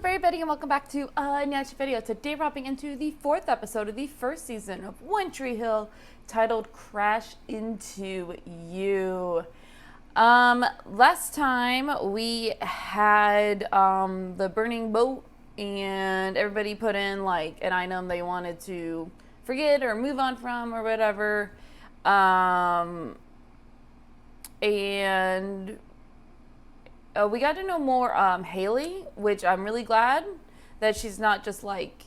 up, everybody, and welcome back to a next video. Today, we're hopping into the 4th episode of the 1st season of One Tree Hill, titled Crash Into You. Last time we had the burning boat, and everybody put in like an item they wanted to forget or move on from or whatever. And we got to know more Haley, which I'm really glad that she's not just like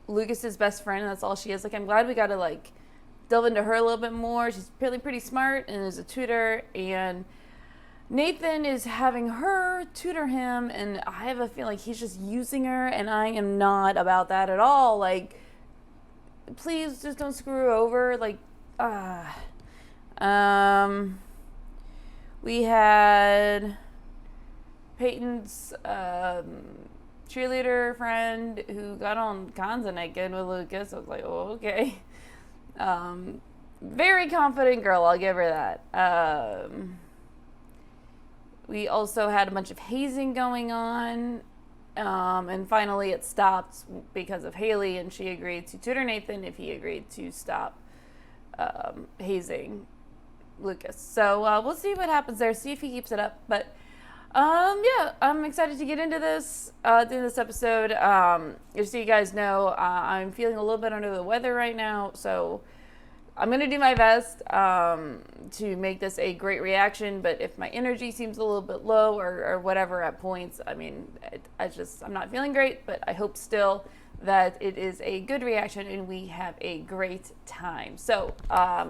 Lucas's best friend and that's all she is. Like, I'm glad we got to like delve into her a little bit more. She's really pretty smart and is a tutor, and Nathan is having her tutor him, and I have a feeling he's just using her, and I am not about that at all. Like, please just don't screw her over. Like, we had Peyton's cheerleader friend who got on Kanza naked with Lucas. I was like, oh, okay. Very confident girl, I'll give her that. We also had a bunch of hazing going on. And finally it stopped because of Haley, and she agreed to tutor Nathan if he agreed to stop hazing Lucas. So we'll see what happens there, see if he keeps it up. But yeah, I'm excited to get into this, this episode. Just so you guys know, I'm feeling a little bit under the weather right now, so I'm going to do my best to make this a great reaction, but if my energy seems a little bit low or whatever at points, I mean, I'm not feeling great, but I hope still that it is a good reaction and we have a great time. So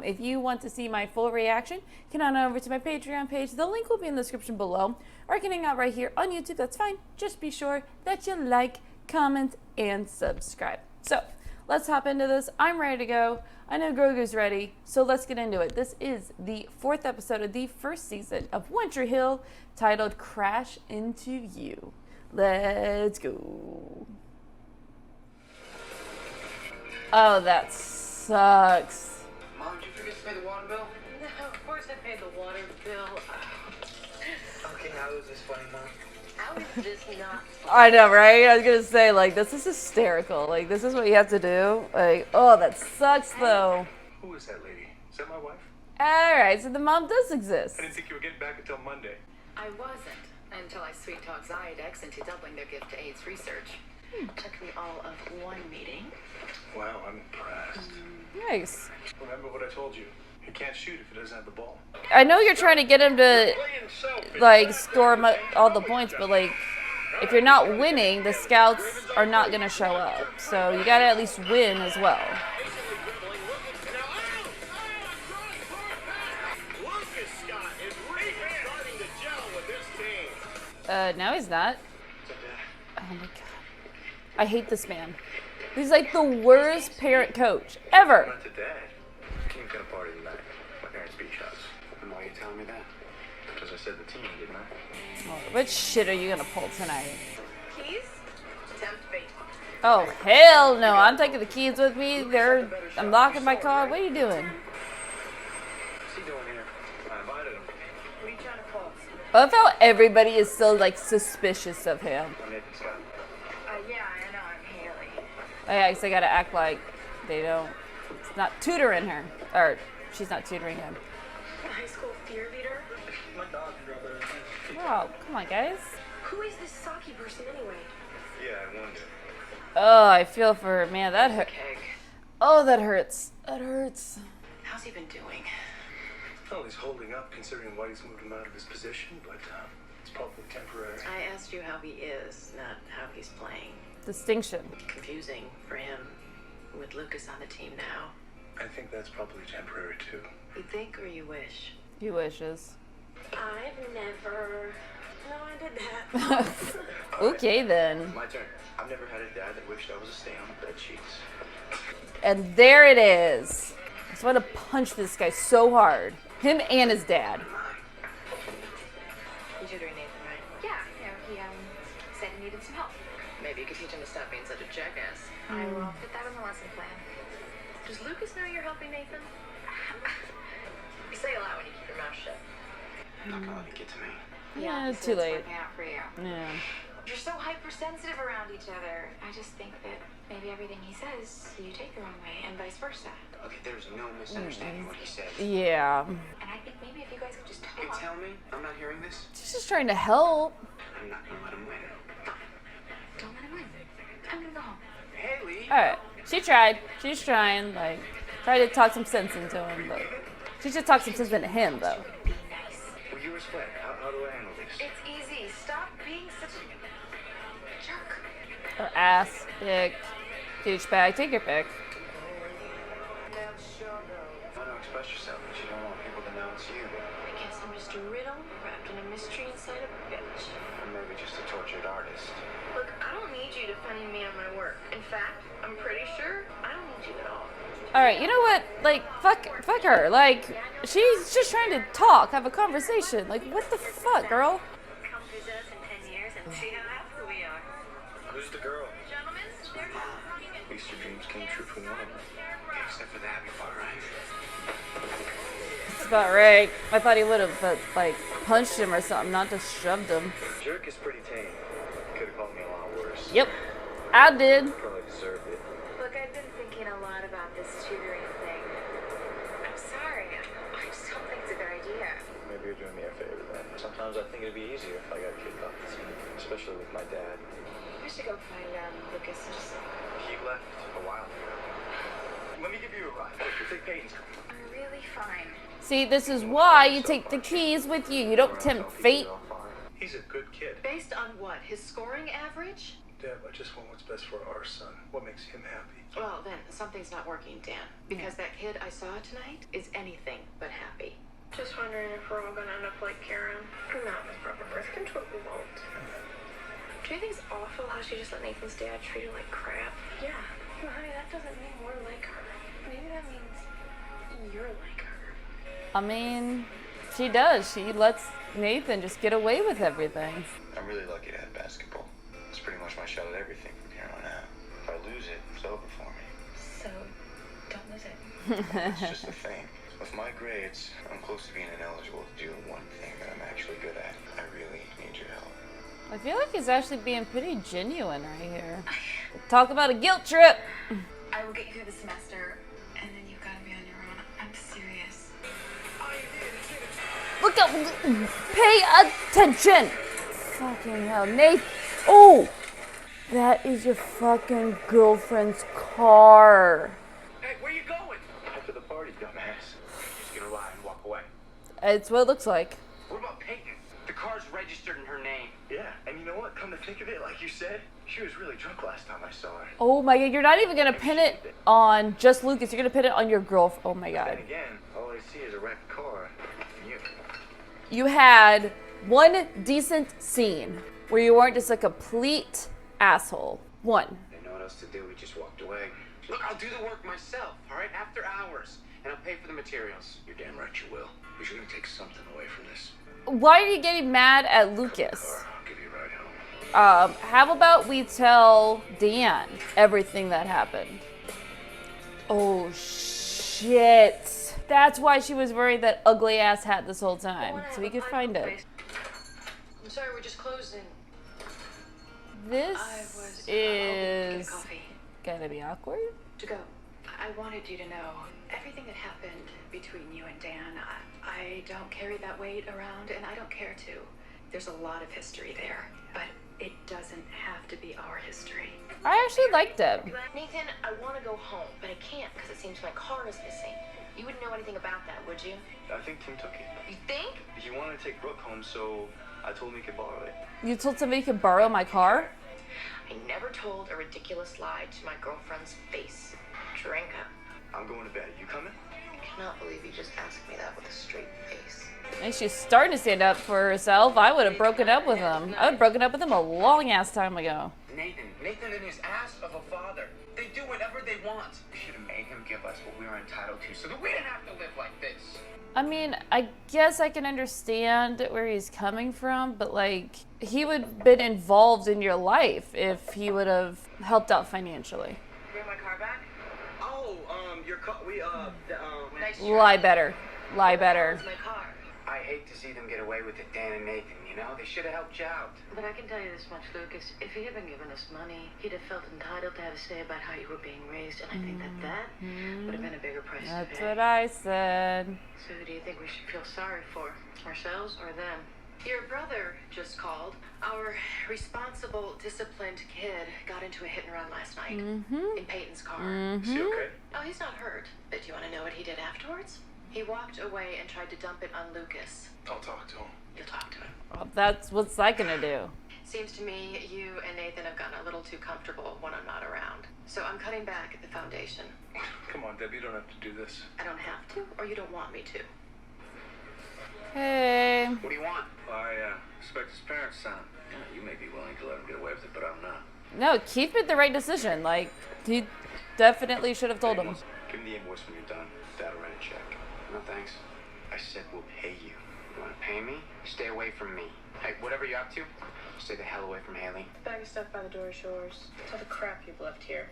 if you want to see my full reaction, you can head on over to my Patreon page. The link will be in the description below, or you can hang out right here on YouTube. That's fine. Just be sure that you like, comment, and subscribe. So let's hop into this. I'm ready to go. I know Grogu's ready, so let's get into it. This is the 4th episode of the 1st season of One Tree Hill, titled Crash Into You. Let's go. Oh, that sucks. Mom, did you forget to pay the water bill? No, of course I paid the water bill. Okay, how is this funny, Mom? How is this not? I know, right? I was gonna say, like, this is hysterical. Like, this is what you have to do. Like, oh, that sucks, though. Who is that lady? Is that my wife? Alright, so the mom does exist. I didn't think you were getting back until Monday. I wasn't until I sweet-talked Ziodex into doubling their gift to AIDS research. Took me all of one meeting. Wow, I'm impressed. Nice. Remember what I told you. He can't shoot if he doesn't have the ball. I know you're trying to get him to, like, score all the points, but, like, if you're not winning, the scouts are not going to show up. So you got to at least win as well. No, he's not. Oh, my God. I hate this man. He's like the worst parent coach ever. Not to Dad. Team's gonna party tonight. My parents' beach house. And why are you telling me that? Because I said the team, didn't I? Oh, what shit are you gonna pull tonight? Keys? Tempt fate. Oh, hell no. I'm taking the keys with me. I'm locking my car. What are you doing? What's he doing here? I invited him. What are you trying to pull? I love how everybody is still, like, suspicious of him. I'm Nathan Scott. Yeah, I know, I'm Haley. Oh, yeah, because they gotta act like they don't. It's not tutoring her. Or she's not tutoring him. The high school fear leader? My dog drove it. Oh, come on, guys. Who is this Saki person anyway? Yeah, I wonder. Oh, I feel for her. Man, that hurt. Keg. Oh, that hurts. That hurts. How's he been doing? Well, he's holding up considering why he's moved him out of his position, but it's probably temporary. I asked you how he is, not how he's playing. Distinction. Confusing for him with Lucas on the team now. I think that's probably temporary too. You think or you wish? He wishes. I've never. No, I did that. Okay, then. My turn. I've never had a dad that wished I was a stay on the bed sheets. And there it is. I just want to punch this guy so hard. Him and his dad. You tutoring Nathan, right? Yeah, he said he needed some help. Maybe you could teach him to stop being such a jackass. I will put that on the lesson plan. Does Lucas know you're helping Nathan? You say a lot when you keep your mouth shut. Not gonna let it get to me. Yeah, he it's said too late. Working out for you. Yeah. You're so hypersensitive around each other. I just think that maybe everything he says you take the wrong way, and vice versa. Okay, there's no misunderstanding what he said. Yeah. And I think maybe if you guys could just Okay, talk. tell me, I'm not hearing this. She's just trying to help. I'm not gonna let him win. Don't let him win. I'm gonna go home. Haley! Alright. She tried. She's trying, like, try to talk some sense into him, but she should talk some sense into him, though. Be nice. Well, you explain. How do I handle this? It's easy. Stop being such a jerk. Or ass, dick, douchebag. Take your pick. Why not express yourself, but you don't want people to know it's you? I guess I'm just a riddle wrapped in a mystery inside a bitch. Or maybe just a tortured artist. Look, I don't need you defending me on my work. In fact, I'm pretty sure I don't need you at all. Alright, you know what? Like, fuck her. Like, she's just trying to talk, have a conversation. Like, what the fuck, girl? Come visit us in 10 years and see how happy we are. Who's the girl? Gentlemen, there's At least your dreams came true for one of them. Except for the happy part, right? That's about right. I thought he would have, like, punched him or something, not just shoved him. Jerk is pretty tame. Could have called me a lot worse. Yep, I did. Probably deserved it. Look, I've been thinking a lot about this tutoring thing. I'm sorry. I just don't think it's a good idea. Maybe you're doing me a favor then. Sometimes I think it'd be easier if I got kicked off the team, especially with my dad. I should go find Lucas and just. He left a while ago. Let me give you a ride. Look, you think Peyton's coming. I'm really fine. See, this is why you take the keys with you. You don't tempt fate. He's a good kid. Based on what? His scoring average? Deb, I just want what's best for our son. What makes him happy? Well, then something's not working, Dan. Because that kid I saw tonight is anything but happy. Just wondering if we're all gonna end up like Karen. Not with proper birth control, we won't. Do you think it's awful how she just let Nathan's dad treat her like crap? Yeah. Well, honey, that doesn't mean we're like her. Maybe that means you're like her. I mean, she does. She lets Nathan just get away with everything. I'm really lucky to have basketball. It's pretty much my shot at everything from here on out. If I lose it, it's over for me. So, don't lose it. It's just a thing. With my grades, I'm close to being ineligible to do one thing that I'm actually good at. I really need your help. I feel like he's actually being pretty genuine right here. Talk about a guilt trip. I will get you through the semester, and then you've got to be on your own. I'm serious. Look up. Pay attention. Fucking hell, Nate. Oh, that is your fucking girlfriend's car. Hey, where you going? After the party, dumbass. Just gonna lie and walk away. It's what it looks like. What about Peyton? The car's registered in her name. Yeah, and you know what? Come to think of it, like you said, she was really drunk last time I saw her. Oh my god, you're not even gonna pin it on just Lucas. You're gonna pin it on your girlfriend. Oh my god. Then again, all I see is a wrecked car. And you. You had one decent scene where you weren't just a complete asshole. One. Didn't know what else to do. We just walked away. Look, I'll do the work myself, all right? After hours. And I'll pay for the materials. You're damn right you will. But you're gonna take something away from this. Why are you getting mad at Lucas? Car, I'll give you a ride home. How about we tell Dan everything that happened? Oh shit. That's why she was wearing that ugly ass hat this whole time. So we could find it. I'm sorry, we're just closing. This I was hoping to get is a coffee. gonna be awkward. To go. I wanted you to know everything that happened between you and Dan. I don't carry that weight around, and I don't care to. There's a lot of history there, but it doesn't have to be our history. I actually liked it. Nathan, I want to go home, but I can't because it seems my car is missing. You wouldn't know anything about that, would you? I think Tim took it. You think? He wanted to take Brooke home, so I told him he could borrow it. You told somebody you could borrow my car? I never told a ridiculous lie to my girlfriend's face. Drink up. I'm going to bed. You coming? I cannot believe you just asked me that with a straight face. And she's starting to stand up for herself. I would have broken up with him. I would have broken up with him a long ass time ago. Nathan and his ass of a father. They do whatever they want. We should have made him give us what we were entitled to so that we didn't have to live like this. I mean, I guess I can understand where he's coming from, but like, he would have been involved in your life if he would have helped out financially. Bring my car back? Oh, your car, Nice Lie better. Lie better. Where's my car? I hate to see them get away with it, Dan and Nathan, you know? They should have helped you out. But I can tell you this much, Lucas. If he had been giving us money, he'd have felt entitled to have a say about how you were being raised, and I think that would have been a bigger price to That's pay. what I said. So who do you think we should feel sorry for? Ourselves or them? Your brother just called. Our responsible, disciplined kid got into a hit and run last night in Peyton's car. Is he okay? Oh, he's not hurt. But do you want to know what he did afterwards? He walked away and tried to dump it on Lucas. I'll talk to him. You'll talk to him. Well, that's what's that gonna do? Seems to me you and Nathan have gotten a little too comfortable when I'm not around. So I'm cutting back at the foundation. Come on, Deb, you don't have to do this. I don't have to, or you don't want me to. Hey. What do you want? I respect his parents' son. You may be willing to let him get away with it, but I'm not. No, Keith made the right decision. Like, he definitely should have told him. Give him the invoice when you're done. That'll write a check. No thanks. I said we'll pay you. You want to pay me? Stay away from me. Hey, whatever you're up to, stay the hell away from Haley. Bag of stuff by the door is yours. It's all the crap you've left here.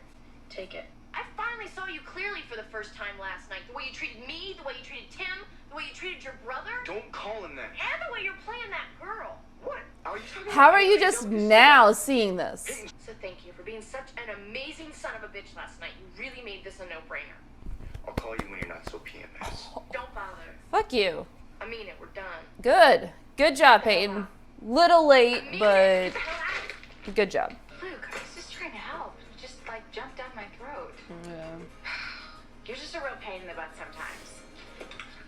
Take it. I finally saw you clearly for the first time last night. The way you treated me, the way you treated Tim, the way you treated your brother, Don't call him that. and the way you're playing that girl. What? Are you talking How about are you Haley? just Don't you now seeing this? So thank you for being such an amazing son of a bitch last night. You really made this a no-brainer. I'll call you when you're not so PMS. Don't bother. Fuck you. I mean it, we're done. Good. Good job, Peyton. Little late, I mean it. but Get the hell out. good job. Luke, I was just trying to help. You just, jumped down my throat. You're just a real pain in the butt sometimes.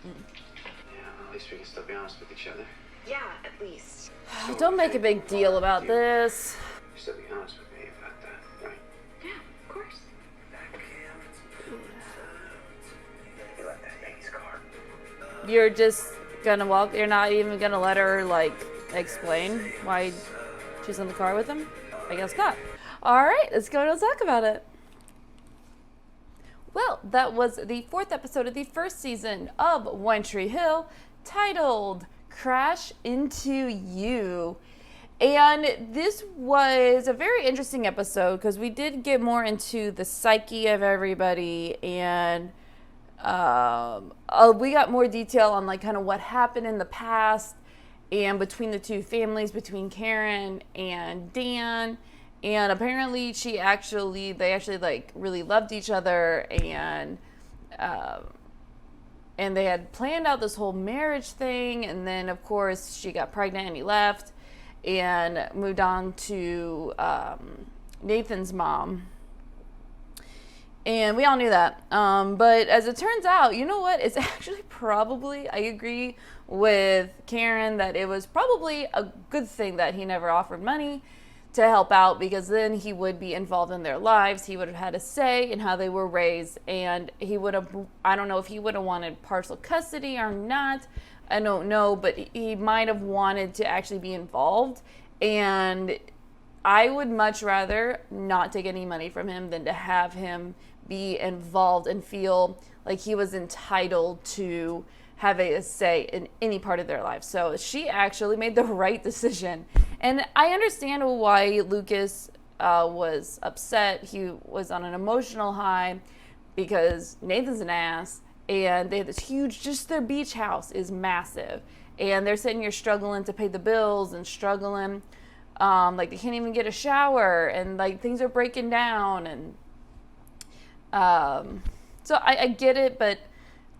Yeah, at least we can still be honest with each other. Yeah, at least. Don't make a big deal about this. You still be honest with me about that, right? Yeah, of course. You left that in his car. You're just gonna walk, you're not even gonna let her, explain why she's in the car with him? I guess not. Alright, let's go and talk about it. Well, that was the 4th episode of the 1st season of One Tree Hill, titled Crash Into You. And this was a very interesting episode because we did get more into the psyche of everybody, and we got more detail on kind of what happened in the past and between the two families, between Karen and Dan. And apparently they actually really loved each other, and they had planned out this whole marriage thing. And then of course she got pregnant and he left and moved on to Nathan's mom. And we all knew that. But as it turns out, you know what? It's actually probably, I agree with Karen, that it was probably a good thing that he never offered money to help out, because then he would be involved in their lives. He would have had a say in how they were raised, and he would have, I don't know if he would have wanted partial custody or not. I don't know, but he might have wanted to actually be involved. And I would much rather not take any money from him than to have him be involved and feel like he was entitled to have a say in any part of their life. So she actually made the right decision. And I understand why Lucas was upset. He was on an emotional high because Nathan's an ass, and they had this huge, just their beach house is massive. And they're sitting here struggling to pay the bills and struggling. They can't even get a shower, and things are breaking down. And so I get it, but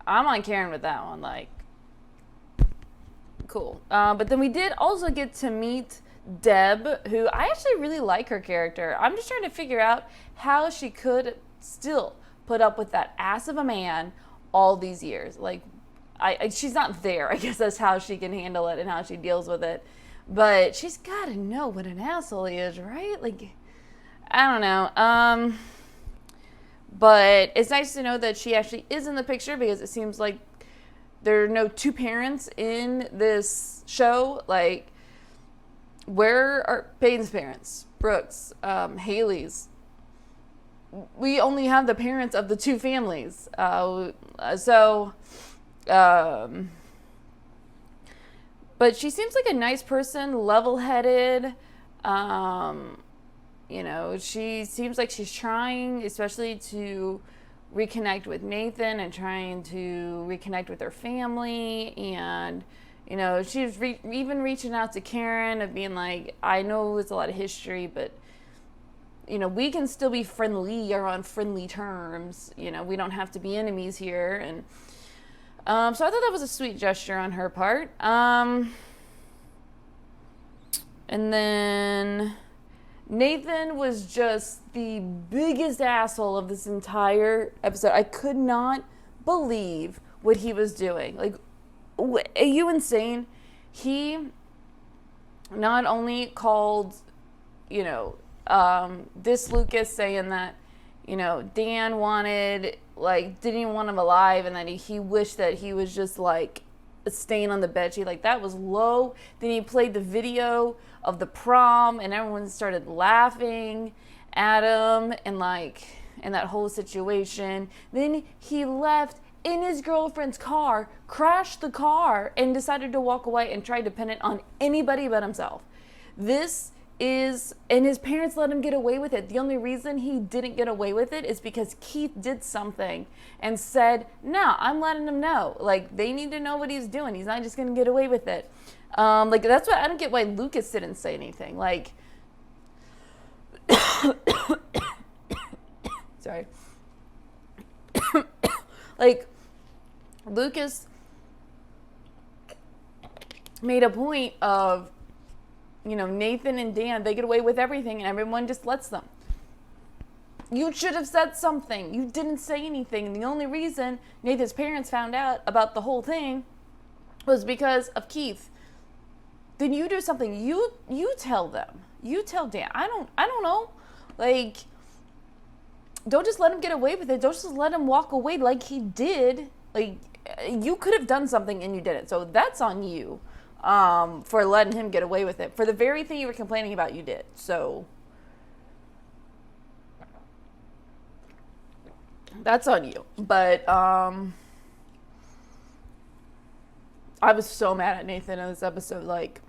I'm on Karen with that one. Cool. But then we did also get to meet Deb, who I actually really like her character. I'm just trying to figure out how she could still put up with that ass of a man all these years. She's not there. I guess that's how she can handle it and how she deals with it. But she's got to know what an asshole he is, right? I don't know. But it's nice to know that she actually is in the picture, because it seems like there are no two parents in this show. Where are Peyton's parents? Brooks, Haley's. We only have the parents of the two families. But she seems like a nice person, level-headed. She seems like she's trying, especially to reconnect with Nathan and trying to reconnect with her family. And, You know, she's even reaching out to Karen of being like, I know it's a lot of history, but, you know, we can still be friendly or on friendly terms. You know, we don't have to be enemies here. And so I thought that was a sweet gesture on her part. And then Nathan was just the biggest asshole of this entire episode. I could not believe what he was doing. Like, are you insane? He not only called, you know, this Lucas saying that, you know, Dan wanted, like, didn't even want him alive, and that he wished that he was just, like, a stain on the bedsheet. Like, that was low. Then he played the video of the prom, and everyone started laughing at him, and, like, in that whole situation. Then he left in his girlfriend's car, crashed the car, and decided to walk away and tried to pin it on anybody but himself. And his parents let him get away with it. The only reason he didn't get away with it is because Keith did something and said, no, I'm letting him know. Like, they need to know what he's doing. He's not just going to get away with it. Like, that's why I don't get why Lucas didn't say anything. Like, sorry. Like, Lucas made a point of, you know, Nathan and Dan, they get away with everything and everyone just lets them. You should have said something. You didn't say anything. And the only reason Nathan's parents found out about the whole thing was because of Keith. Then you do something. You tell them. You tell Dan. I don't know. Like, don't just let him get away with it. Don't just let him walk away like he did. Like, you could have done something and you didn't. So that's on you. For letting him get away with it. For the very thing you were complaining about, you did. So that's on you. But I was so mad at Nathan in this episode. Like,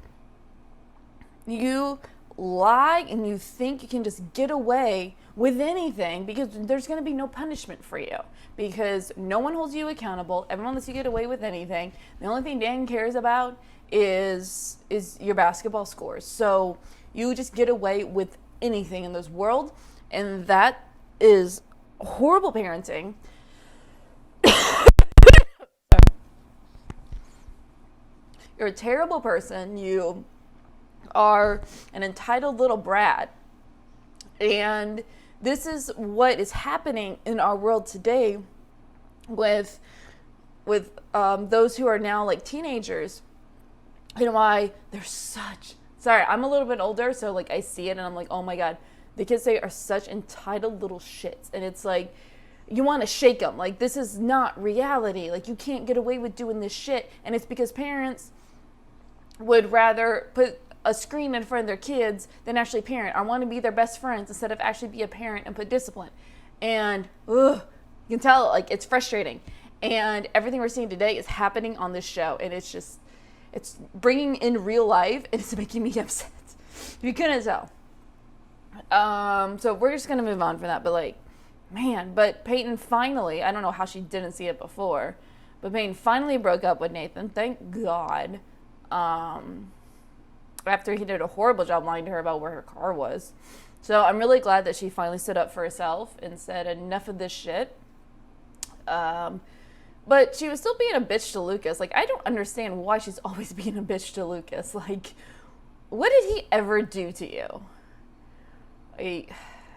you lie and you think you can just get away with anything because there's going to be no punishment for you, because no one holds you accountable. Everyone lets you get away with anything. The only thing Dan cares about is your basketball scores. So you just get away with anything in this world, and that is horrible parenting. You're a terrible person. You are an entitled little brat. And this is what is happening in our world today with those who are now like teenagers. You know why they're sorry, I'm a little bit older, so like I see it and I'm like, oh my God, the kids today are such entitled little shits. And it's like, you want to shake them. Like, this is not reality. Like, you can't get away with doing this shit. And it's because parents would rather put a screen in front of their kids than actually parent. I want to be their best friends instead of actually be a parent and put discipline. And you can tell, like, it's frustrating. And everything we're seeing today is happening on this show. And it's just, it's bringing in real life, and it's making me upset. You couldn't tell. So we're just going to move on from that. But, like, man, but Peyton finally, I don't know how she didn't see it before, but Peyton finally broke up with Nathan. Thank God. After he did a horrible job lying to her about where her car was. So I'm really glad that she finally stood up for herself and said, enough of this shit. But she was still being a bitch to Lucas. Like, I don't understand why she's always being a bitch to Lucas. Like, what did he ever do to you?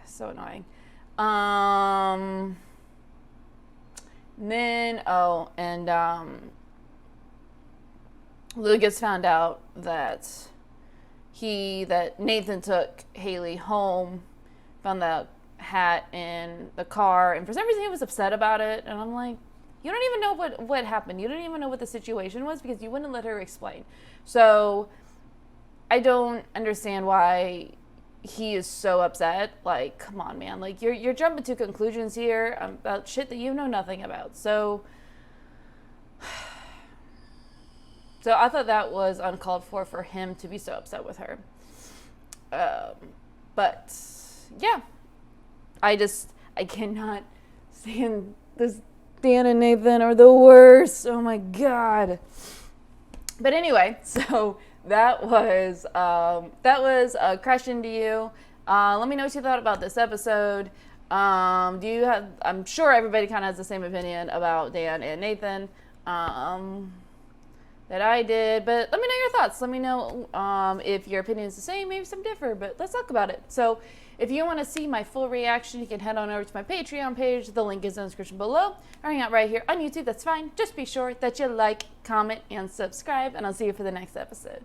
So annoying. Lucas found out that Nathan took Haley home, found the hat in the car, and for some reason he was upset about it. And I'm like, you don't even know what happened. You don't even know what the situation was because you wouldn't let her explain. So I don't understand why he is so upset. Like, come on, man. Like, you're jumping to conclusions here about shit that you know nothing about. So I thought that was uncalled for him to be so upset with her. But yeah, I cannot stand this. Dan and Nathan are the worst. Oh my God. But anyway, so that was Crash Into You. Let me know what you thought about this episode. Do you have? I'm sure everybody kind of has the same opinion about Dan and Nathan that I did. But let me know your thoughts. Let me know if your opinion is the same. Maybe some differ. But let's talk about it. So if you want to see my full reaction, you can head on over to my Patreon page. The link is in the description below. Or hang out right here on YouTube. That's fine. Just be sure that you like, comment, and subscribe. And I'll see you for the next episode.